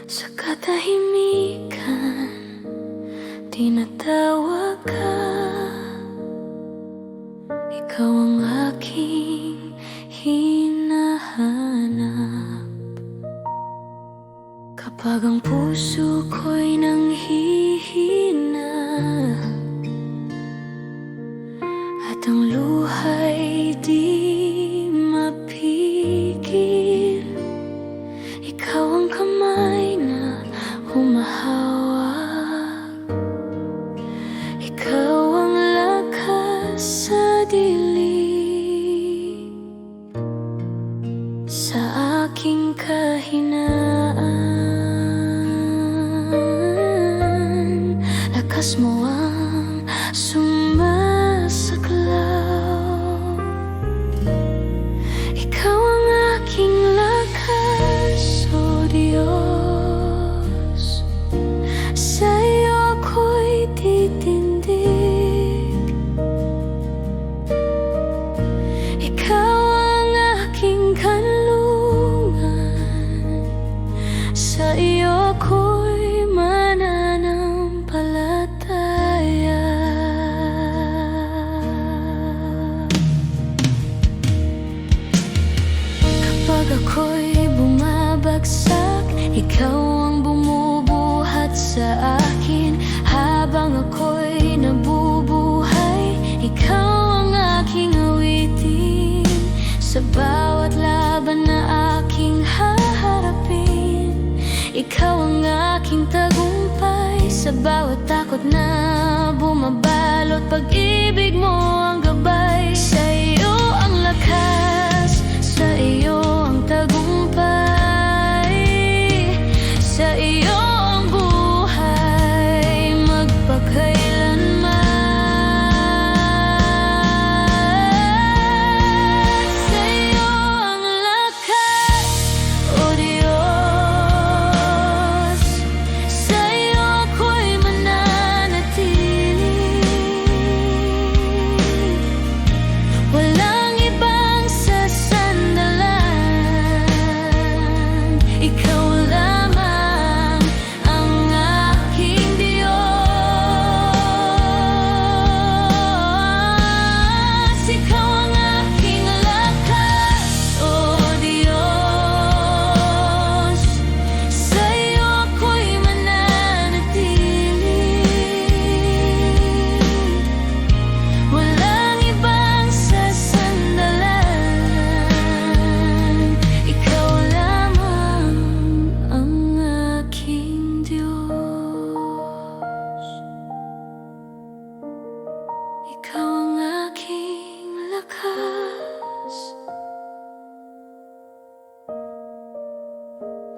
Sa katahimikan, tinatawag ka. Ikaw ang aking hinahanap. Kapag ang puso ko'y nanghihina at ang luha'y di mapigil, ikaw ang kamay na humahawak. Ikaw ang lakas sa dilim, sa aking kahinaan. Lakas mo ang sumasaklaw. Ikaw ang aking lakas, O Diyos. Sa'yo ako'y titindig. Ikaw ang aking kanlungan. Sa iyo ako'y mananampalataya. Kapag ako'y bumabagsak, ikaw ang bumubuhat sa akin. Habang ako'y nabubuhay, ikaw ang aking awitin. Sa bawat laban na aking haharapin, ikaw ang aking tagumpay. Sa bawat takot na bumabalot, pag-ibig mo ang gabay. Sa iyo ang lakas, sa iyo ang tagumpay, sa iyo ang buhay magpakailanman. Sa iyo ang lakas, O Diyos. Sa iyo ako'y mananatili. Walang ibang sasandalan. Ikaw lamang ang aking Diyos. Ikaw ang aking lakas, O Diyos. Sa iyo ako'y mananatili. Walang ibang sasandalan. Ikaw lamang ang aking Diyos. Ikaw ang aking lakas,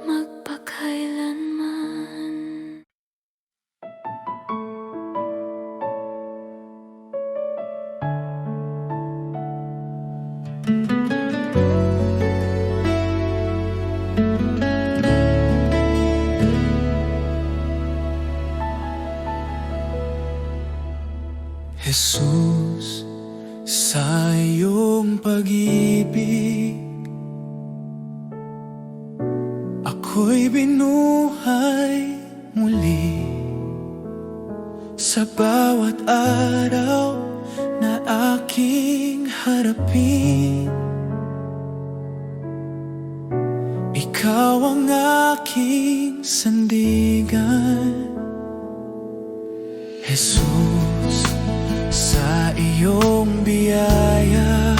magpakailanman. Jesus, sa iyong pag-ibig, ako'y binuhay muli. Sa bawat araw na aking harapin, ikaw ang aking sandigan. Jesus, sa iyong biyaya,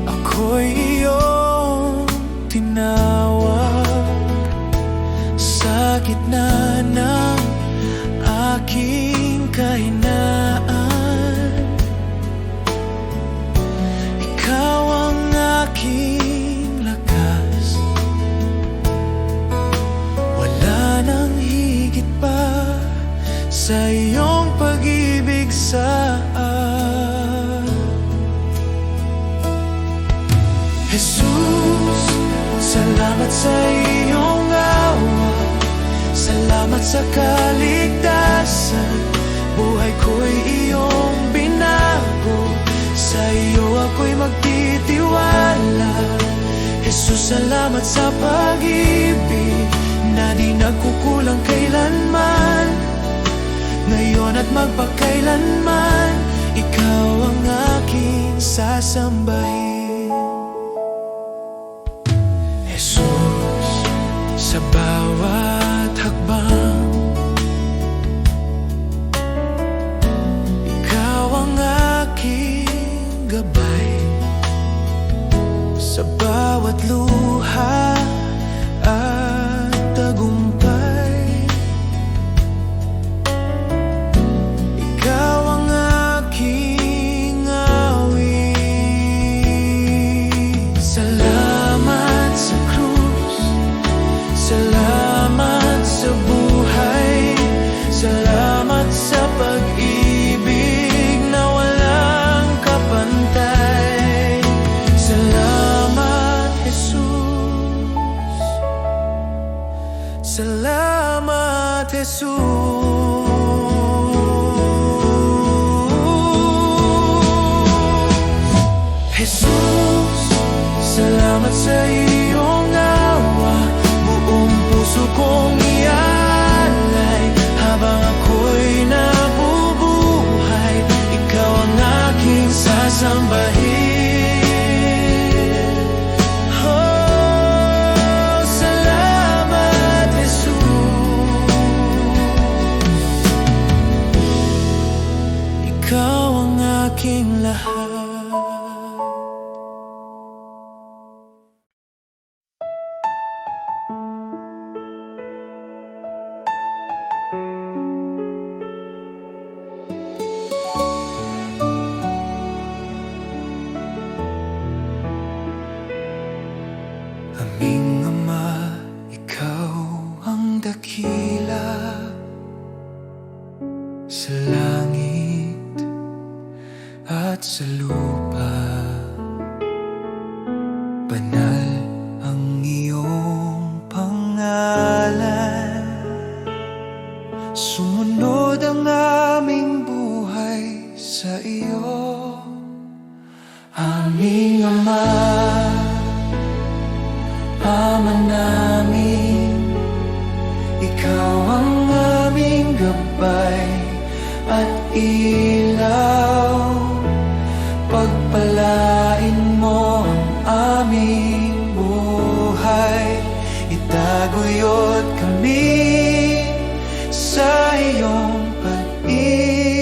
ako'y iyong tinawag. Sa gitna ng aking kahinaan, ikaw ang aking lakas. Wala nang higit pa sa iyong pag-ibig sa akin. Jesus, salamat sa iyong awa. Salamat sa kaligtasan. Buhay ko'y iyong binago. Sa iyo ako'y magtitiwala. Jesus, Salamat sa pag-ibig na di nagkukulang kailanman. Ngayon at magpakailanman, ikaw ang aking sasambahin. Jesus, sa bawat hakbang, ikaw ang aking gabay. Sa bawat luha at tagumpay, ikaw ang aking awit. Salamat sa krus, salamat sa buhay, salamat sa pag-ibig na walang kapantay. Salamat, Jesus. Salamat, Jesus. Jesus, salamat sa iyong awa. Buong puso kong ialay habang ako'y nabubuhay. Ikaw ang aking sasambahin. Oh, salamat, Jesus. Ikaw ang aking lahat. Aming Ama, ikaw ang dakila sa langit at sa lupa. Banal ang iyong pangalan. Sumunod ang aming buhay sa iyo. Aming Ama, Ama namin, ikaw ang aming gabay at ilaw. Pagpalain mo ang aming buhay, itaguyod kami sa iyong pag-ibig.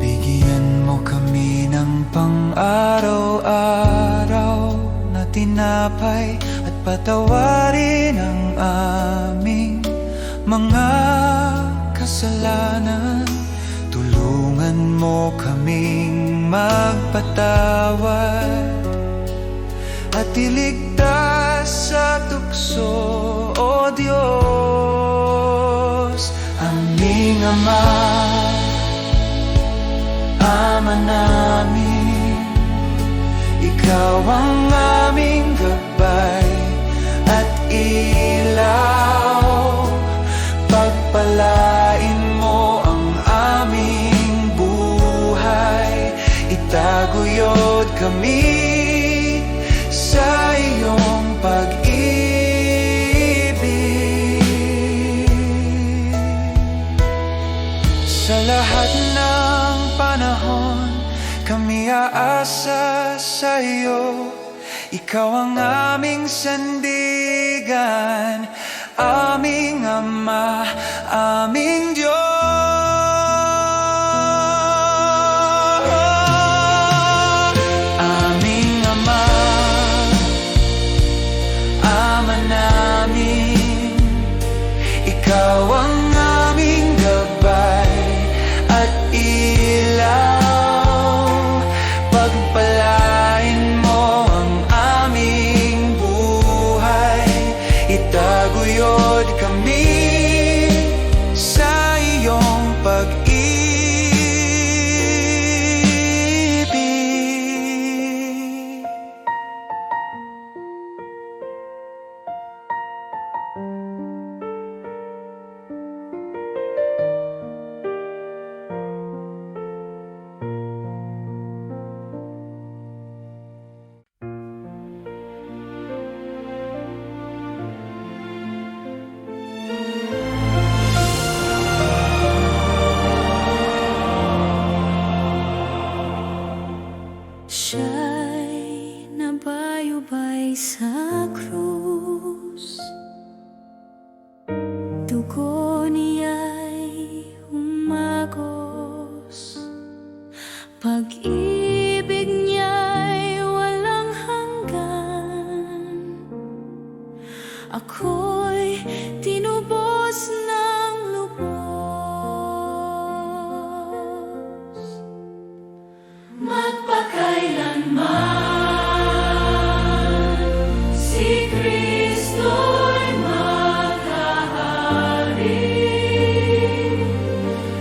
Bigyan mo kami ng pang-araw-araw na tinapay at patawarin ang aming mga kasalanan. Tulungan mo kaming magpatawad at iligtas sa tukso, O Diyos. Aming Ama, Ama namin, ikaw ang aming gabay at ilaw. Pagpalain mo ang aming buhay, itaguyod kami sa iyong pag-ibig. Sa lahat ng panahon, kami aasa sa iyo. Ikaw ang aming sandigan, aming Ama, aming Diyos. Aming Ama, Ama namin, ikaw ang aming gabay at ilaw. Pagpalain mo ang aming buhay, itaguyod kami sa iyo. tagos. Pag-ibig niya'y walang hanggan. Ako'y tinubos ng lubos. Magpakailanman si Kristo'y maghahari.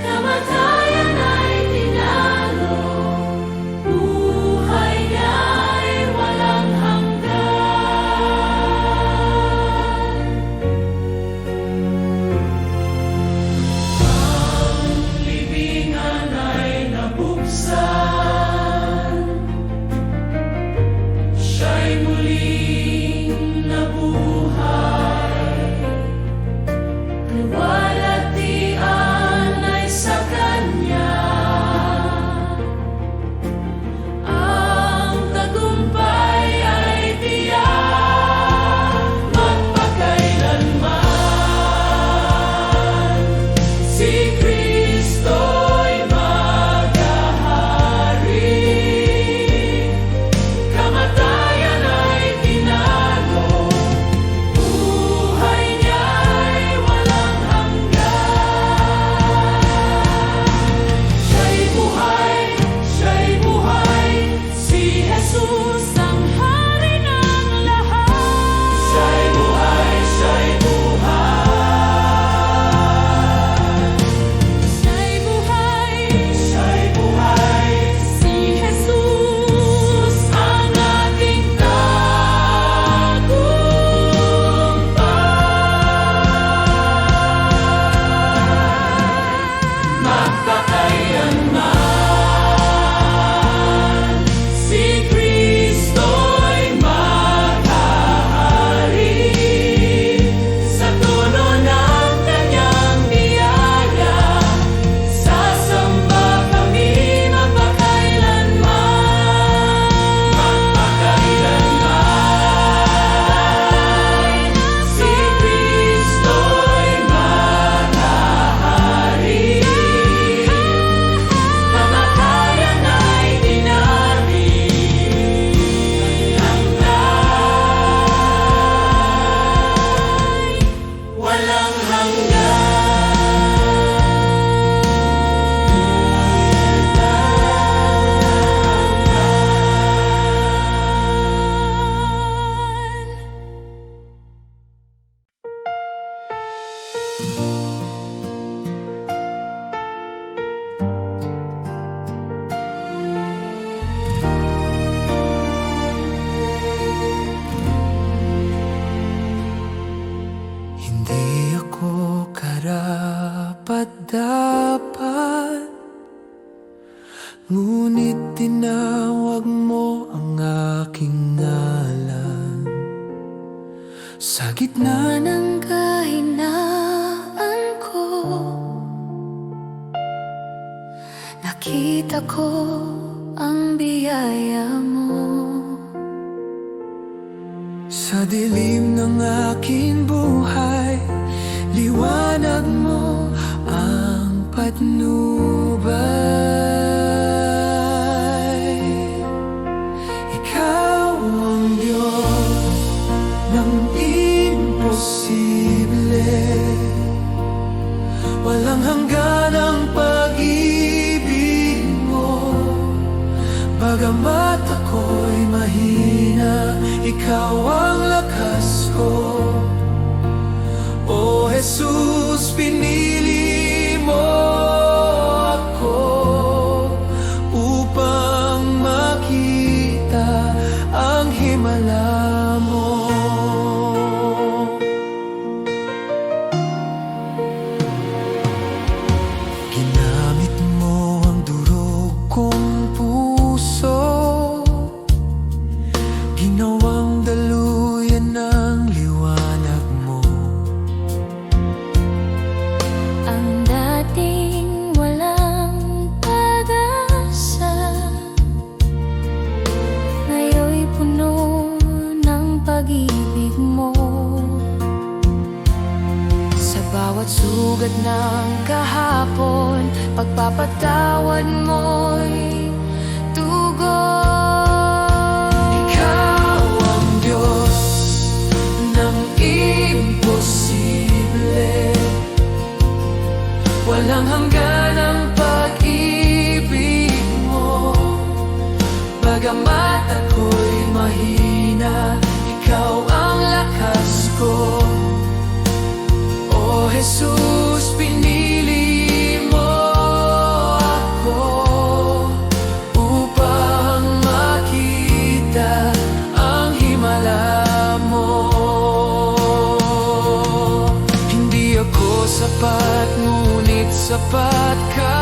Kamatayan ay tinalo, buhay niya'y walang hanggan. Ang libingan ay nabuksan, siya'y muling nabuhay. Kalwalhatian ay sa Kanya, ang tagumpay ay tiyak. Magpakailanman si Kristo'y maghahari. Kamatayan ay tinalo, buhay niya'y walang hanggan. Siya'y buhay, si Jesus ang hari ng lahat. Siya'y buhay, Siya'y buhay, si Jesus ang ating tagumpay. Magpakailanman si Kristo'y maghahari. Sa tono ng Kanyang biyaya, sasamba kami magpakailanman. Magpakailanman si Kristo'y maghahari. Kamatayan ay dinaring, hanggang walang hanggan. Hindi ako karapat-dapat, ngunit tinawag mo ang aking ngalan. Sa gitna Ng kahinaan ko, nakita ko ang biyaya mo. sa dilim ng aking buhay, liwanag mo ang patnubay. Ikaw ang Diyos ng imposible, walang hanggan ang pag-ibig mo. Bagamat ako'y mahina, ikaw ang lakas ko. O Jesus, pinili mo ako upang makita ang himala mo. Ginamit mo ang durog kong puso, ginawang daluyan pagpapatawad mo'y tugon. Ikaw ang Diyos ng imposible, walang hanggan ang pag-ibig mo. Bagamat ako'y mahina, ikaw ang lakas ko. O Jesus, pinili mo ako upang makita ang himala mo. Hindi ako sapat, ngunit sapat ka.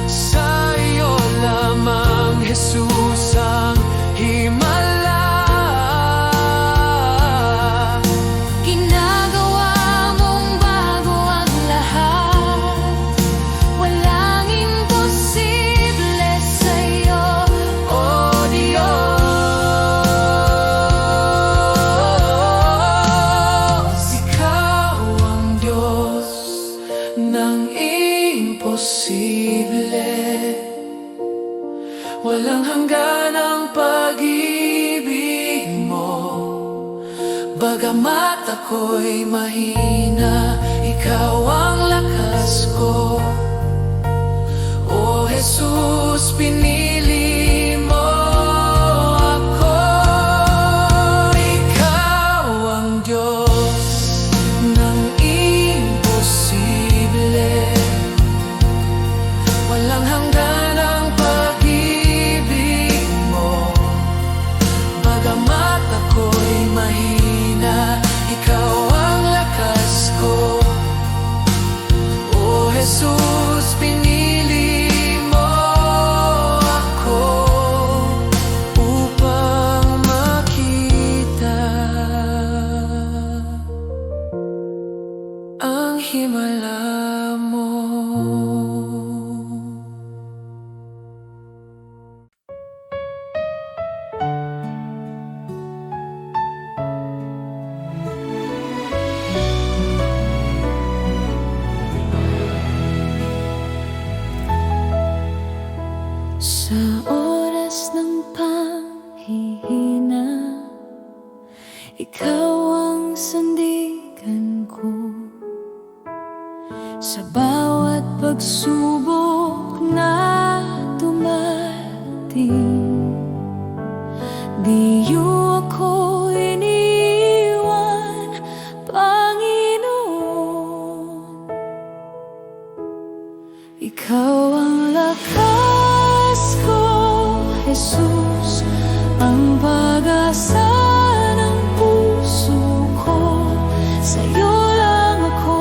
Sa iyo lamang, Jesus, ang himala. Ginagawa mong bago ang lahat, walang imposible sa'yo, O Diyos, ikaw ang Diyos ng imposible, walang hanggan ang pag-ibig mo. Bagamat ako'y mahina, ikaw ang lakas ko. O Jesus, pinili mo ako. Ikaw ang Diyos ng imposible, walang hanggan ang pag-ibig mo. Bagamat ako'y mahina, ikaw ang lakas ko. O Jesus, pinili mo ako upang makita ang himala mo. Sa oras ng panghihina, ikaw ang sandigan ko. Sa bawat pagsubok na dumating, di niyo ako iniwan, Panginoon. Ikaw ang lakas ko, Jesus, ang pag-asa ng puso ko. Sa'yo lang ako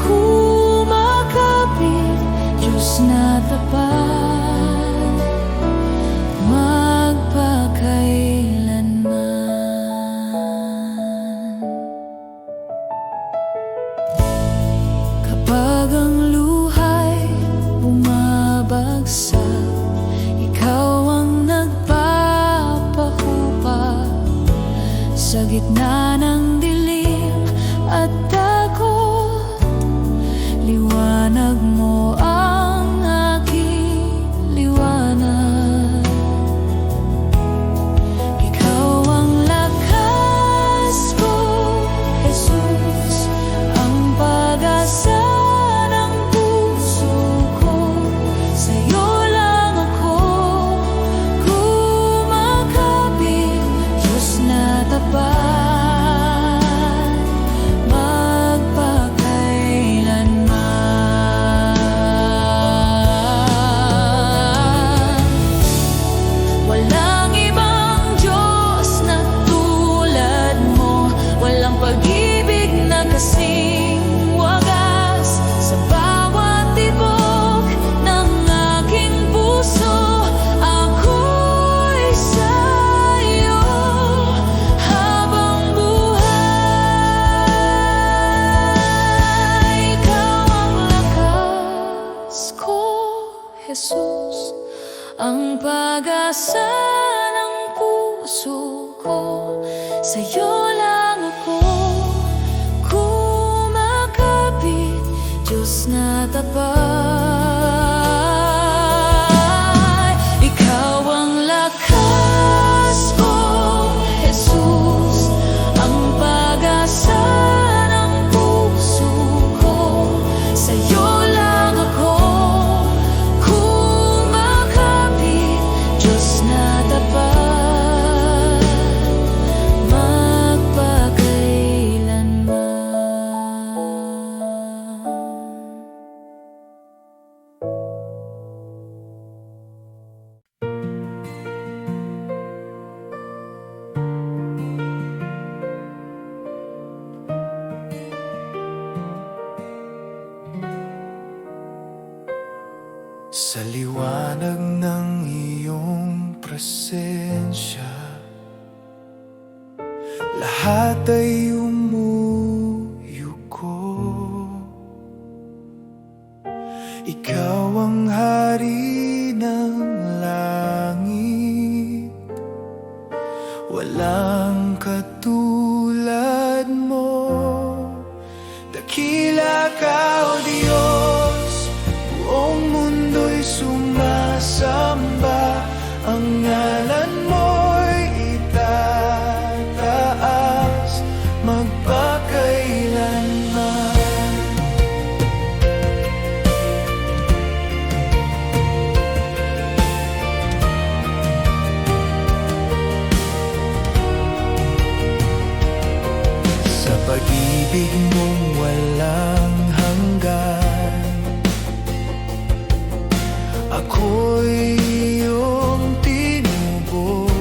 kumakapit, Diyos na tapat, magpakailanman. Kapag ang luhay bumabagsak, ikaw ang nagpapahubag. Sa gitna ng dilim at takot, liwanag mo ang aking liwanag. Ikaw ang lakas ko, Jesus, ang pag-asa ng puso ko. Sa'yo lang ako kumakapit, Diyos na tapat, magpakailanman. Walang ibang Diyos na tulad mo, walang pag-ibig na kasing wagas. Sa bawat tibok ng aking puso, ako'y sa'yo habang buhay. Ikaw ang lakas ko, Jesus, ang pag-asa ng puso ko. Sa'yo lang ako kumakapit, Diyos na tapat. Sa liwanag ng iyong presensya, lahat ay umuyuko. Ikaw ang hari ng langit, walang katulad mo. Dakila ka, O Diyos, buong mundo'y sumasamba. Ang ngalan mo'y itataas magpakailanman. Sa pag-ibig mong walang hanggan, ako'y iyong tinubos.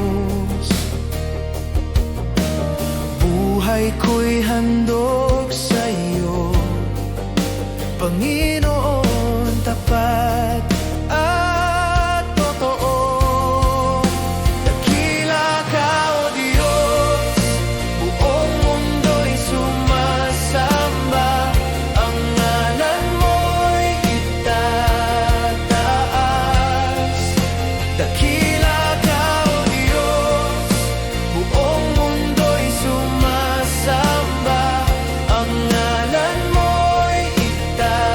Buhay ko'y handog sa iyo, Panginoon, tapat at totoo. Dakila ka, O Diyos, buong mundo'y sumasamba. Ang ngalan mo'y itataas. Dakila ka, O Diyos, buong mundo'y sumasamba. Ang ngalan mo'y itataas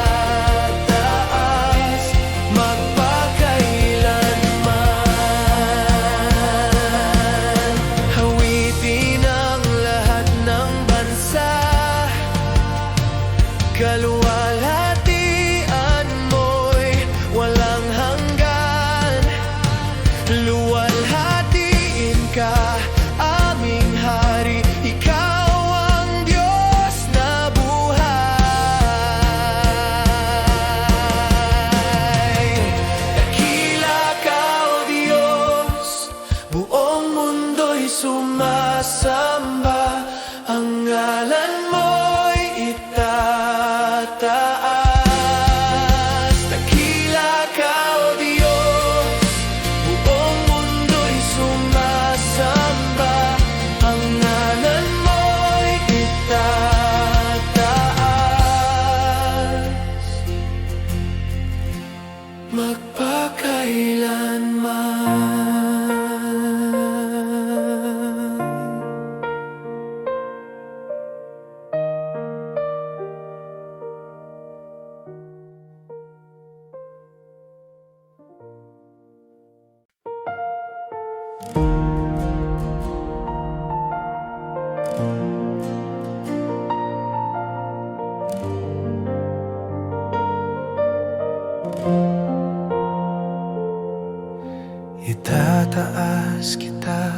magpakailanman. Hawitin ang lahat ng bansa, kaluwalhatian mo'y walang hanggan. Luwalhatiin ka, aming hari, ikaw ang Diyos na buhay. Dakila ka, O Diyos, buong mundo'y sumasamba. Ang ngalan mo'y itataas. Dakila ka, O Diyos, buong mundo'y sumasamba. Ang ngalan mo'y itataas magpakailanman. Itataas kita,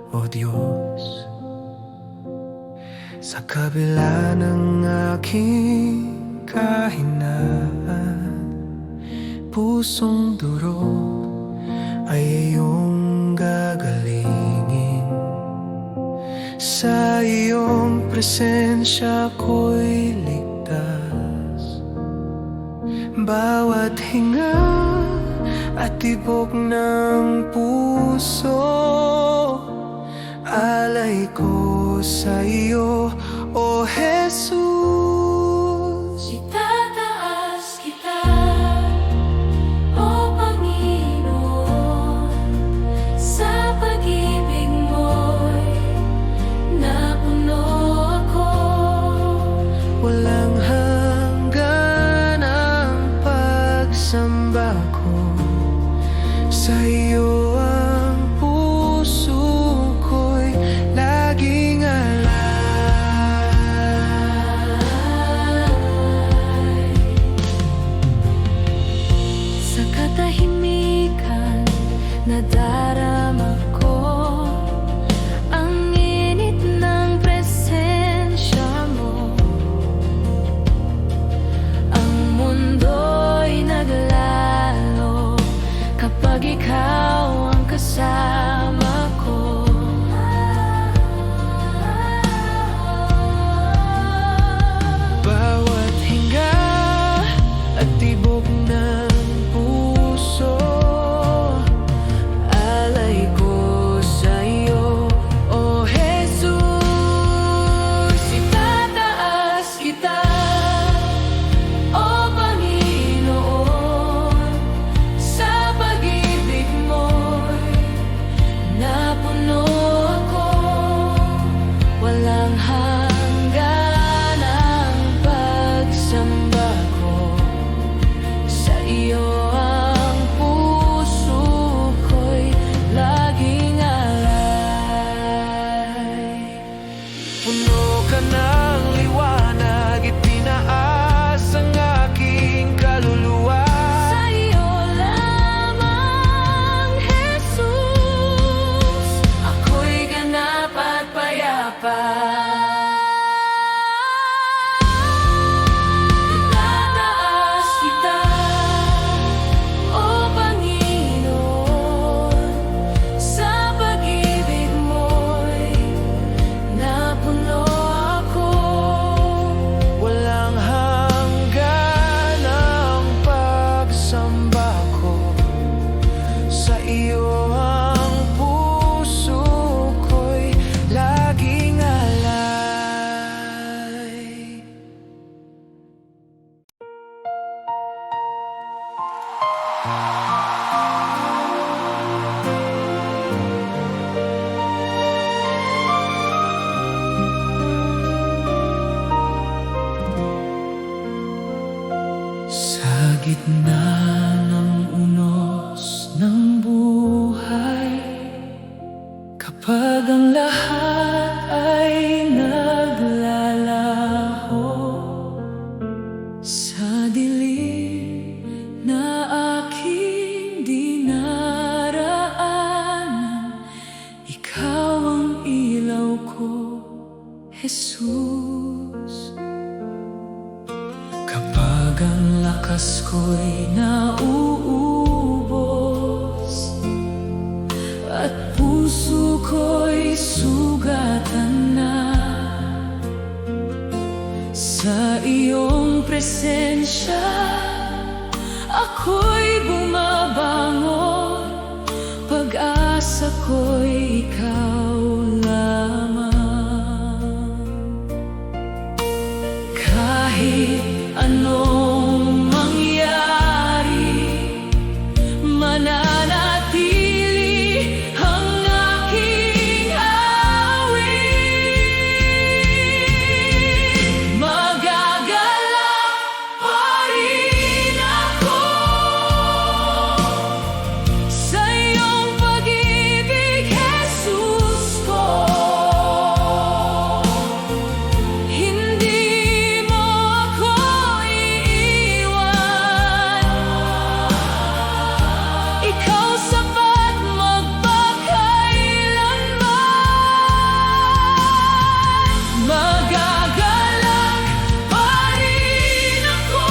O Diyos, sa kabila ng aking kahinaan. Pusong durog ay iyong gagalingin. Sa iyong presensya ko'y ligtas. Bawat hinga at tibok ng puso, alay ko sa iyo, O Jesus. Itataas kita, O Panginoon, sa pag-ibig mo'y napuno ako. Walang hanggan ang pagsamba ko, sa iyo ang puso ko'y laging alay. Sa katahimikan nadarama ko ang init ng presensya mo. Ang mundo'y naglalo kapag ikaw ang kasama ko. Bawat hinga at tibok ng Sa gitna ng unos ng buhay, kapag ang lahat ay naglalaho, sa dilim na aking dinaraanan, ikaw ang ilaw ko, Jesus. Kapag ang lakas ko'y nauubos at puso ko'y sugatan na, sa iyong presensya ako'y bumabangon, pag-asa ko'y ikaw lamang. Kahit anong mangyari, mananatili ang aking awit. Magagalak pa rin ako sa iyong pag-ibig, Jesus ko. Hindi mo ako iiwan. Ikaw sapat magpakailanman. Magagalak pa rin ako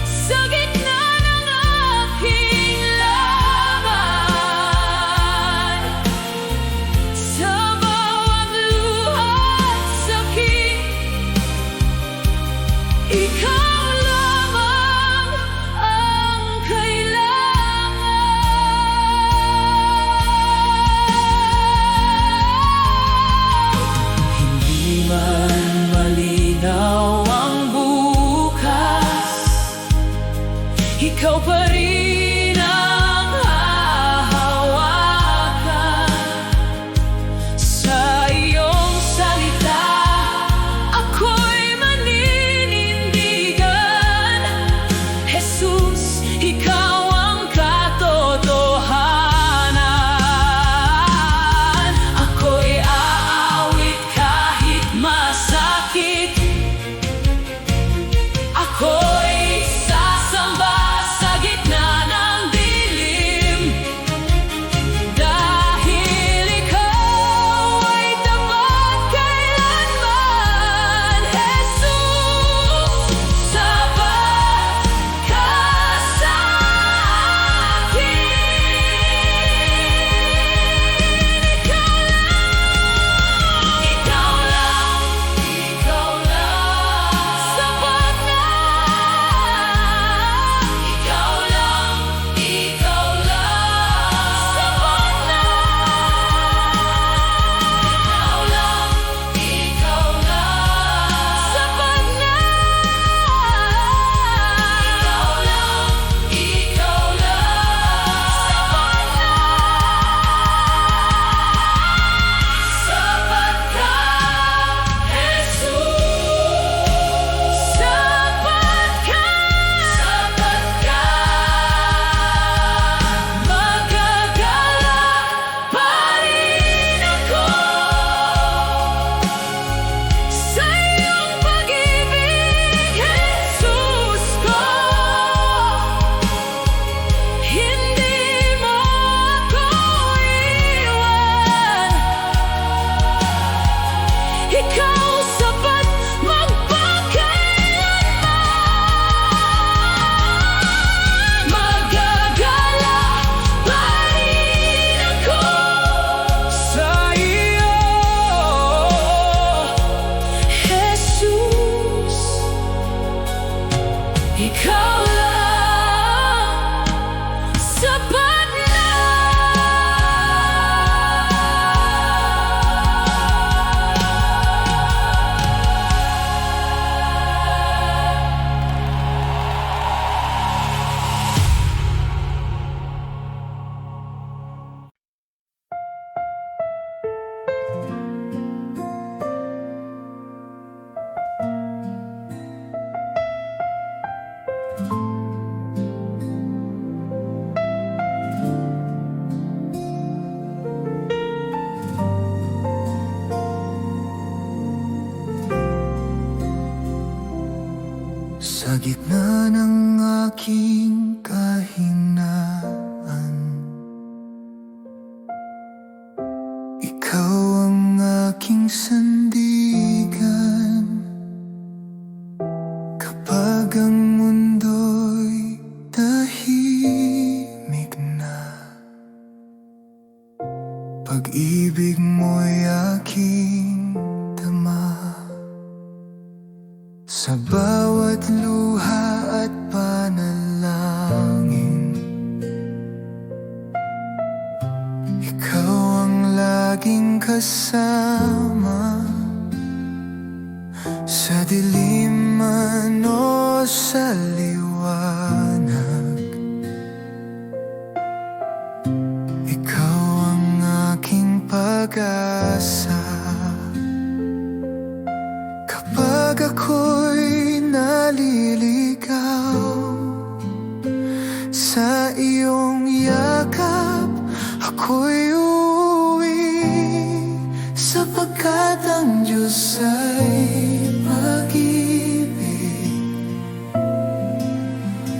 sa gitna ng aking laban, sa bawat luha't sakit. Ikaw lamang ang kailangan. Hindi man malinaw ang bukas, ikaw pa rin ang hahawakan. Sa iyong salita ako'y maninindigan, Jesus, ikaw ang katotohanan. Ako'y aawit kahit masakit, ako'y sasamba sa gitna ng dilim, dahil ikaw ay tapat kailanman. Jesus, sapat ka sa akin. Ikaw lang, ikaw lang, sapat na. Ikaw lang, ikaw lang, sapat na. Ikaw lang, ikaw lang, sapat na. Ikaw lang, ikaw lang, sapat ka, Jesus. Sapat ka, sapat ka. Magagalak pa rin ako sa iyong pag-ibig, Jesus ko. Hindi mo ako iwan. Ikaw sapat magpakailanman. Magagalak pa rin ako sa iyo, Jesus. Ikaw lang sapat na. Sa gitna ng aking kahinaan, ikaw ang aking sandigan. Kapag ang mundo'y tahimik na, pag-ibig mo'y aking dama. Sa bawat luha at panalangin, ikaw ang laging kasama. Sa dilim man o sa liwanag, ikaw ang aking pag-asa. Kapag ako'y naliligaw sa iyong yakap, ako'y uuwi, sapagkat ang Diyos ay pag-ibig.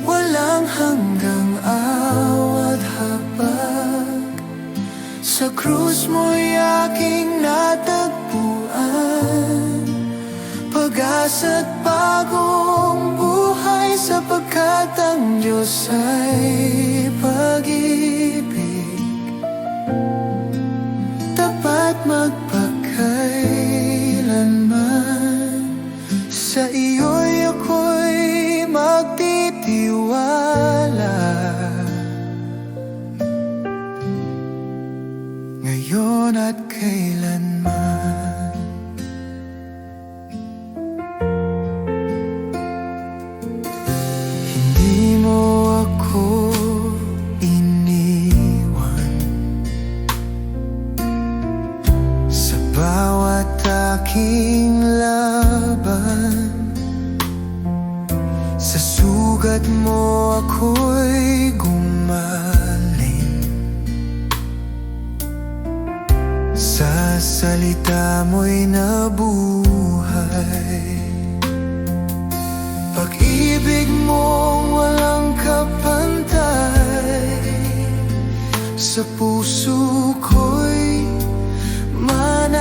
Walang hanggang awat habag, sa krus mo'y aking natagpuan pag-asa't bagong buhay, sapagkat ang Diyos ay pag-ibig. Tapat magpakailanman, sa iyo'y ako'y magtitiwala. Ngayon at kailanman. Hindi mo ako iniwan sa bawat aking laban. Sa sugat mo ako'y gumaling, sa salita mo'y nabuhay. Pag-ibig mong walang kapantay, sa puso ko'y mananatili.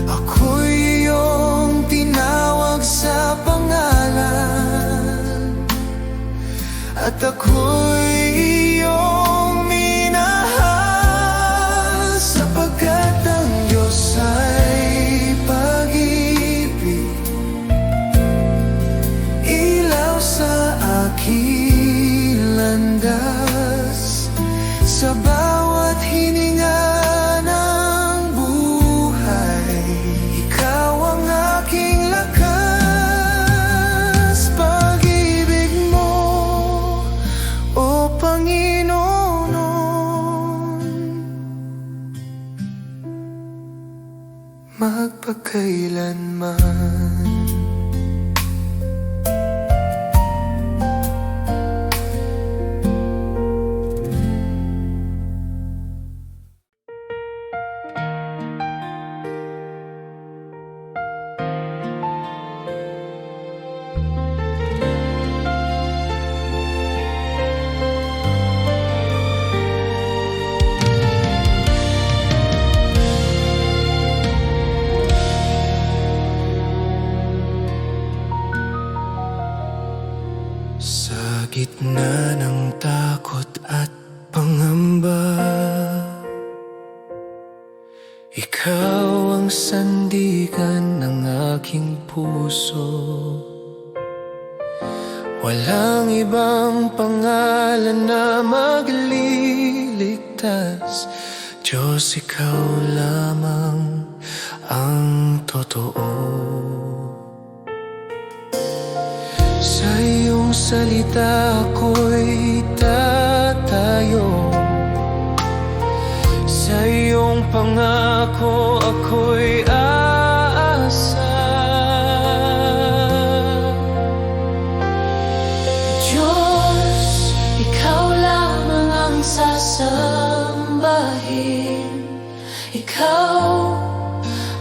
Ako'y iyong tinawag sa pangalan, at ako'y iyong minahal, sapagkat ang Diyos ay pag-ibig. Ilaw sa aking landas, sa bawat hininga ng buhay, ikaw ang aking lakas. Pag-ibig mo, o Panginoon, magpakailanman. Sa gitna ng takot at pangamba, ikaw ang sandigan ng aking puso. Walang ibang pangalan na magliligtas, Diyos, ikaw lamang ang totoo. Sa iyong salita ako'y tatayo, sa iyong pangako ako'y aasa. Diyos, ikaw lamang ang sasambahin. Ikaw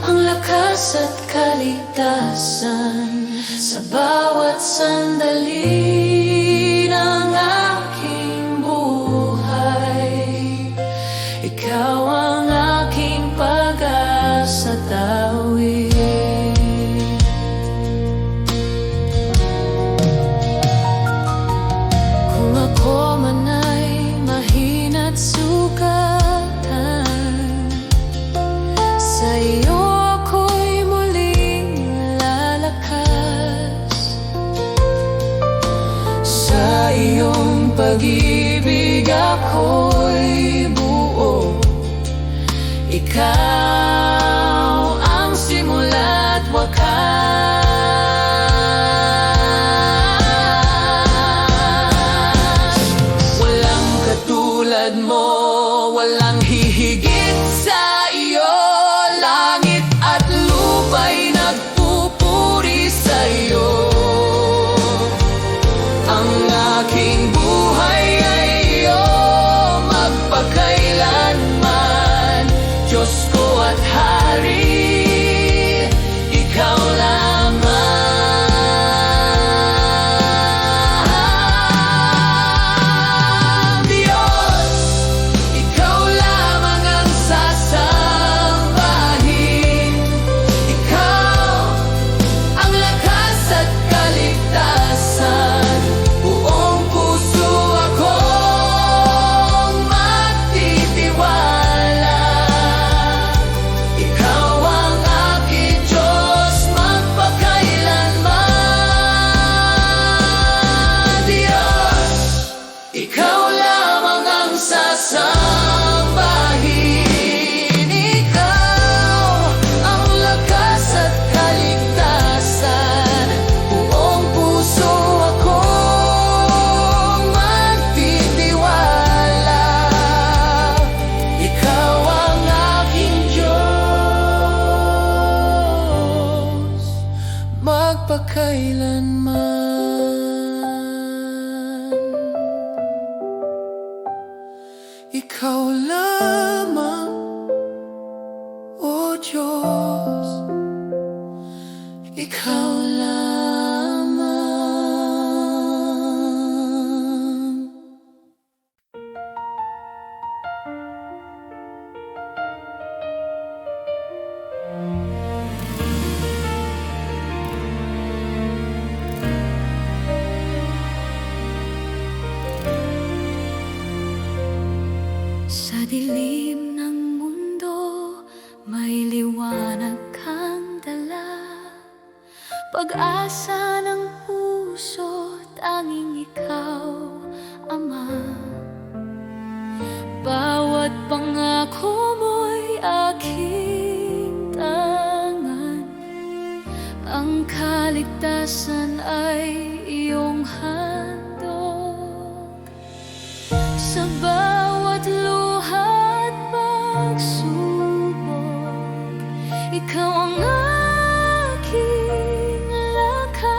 ang lakas at kaligtasan sa bawat sandali ng aking buhay. Ikaw ang aking pag-asa tawid. Kung ako man ay mahina't sugatan, sa iyo ako'y muling lalakas. Sa iyong pag-ibig ako'y buo. Ikaw ang simula't wakas. Walang katulad mo, walang hihigit sa iyo. Langit at lupa'y nagpupuri sa iyo. Ang aking buhay ay iyo magpakailanman. Diyos ko at Hari, ikaw lamang. Diyos, ikaw lamang ang sasambahin. Ikaw ang lakas at kaligtasan. Buong puso akong magtitiwala. Ikaw ang aking Diyos magpakailanman. Diyos, ikaw lamang ang sasambahin. Ikaw ang lakas at kaligtasan. Buong puso akong magtitiwala. Ikaw ang aking Diyos magpakailanman. Ikaw lamang, O Diyos, ikaw lamang. Sa dilim ng mundo, may liwanag kang dala. Pag-asa ng puso, tanging ikaw, Ama. Bawat pangako mo'y aking tangan. Ang kaligtasan ay iyong handog. Sa bawat luha at pagsubok, ikaw ang aking lakas.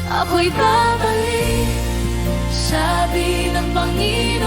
Ako'y babalik, sabi ng Panginoon.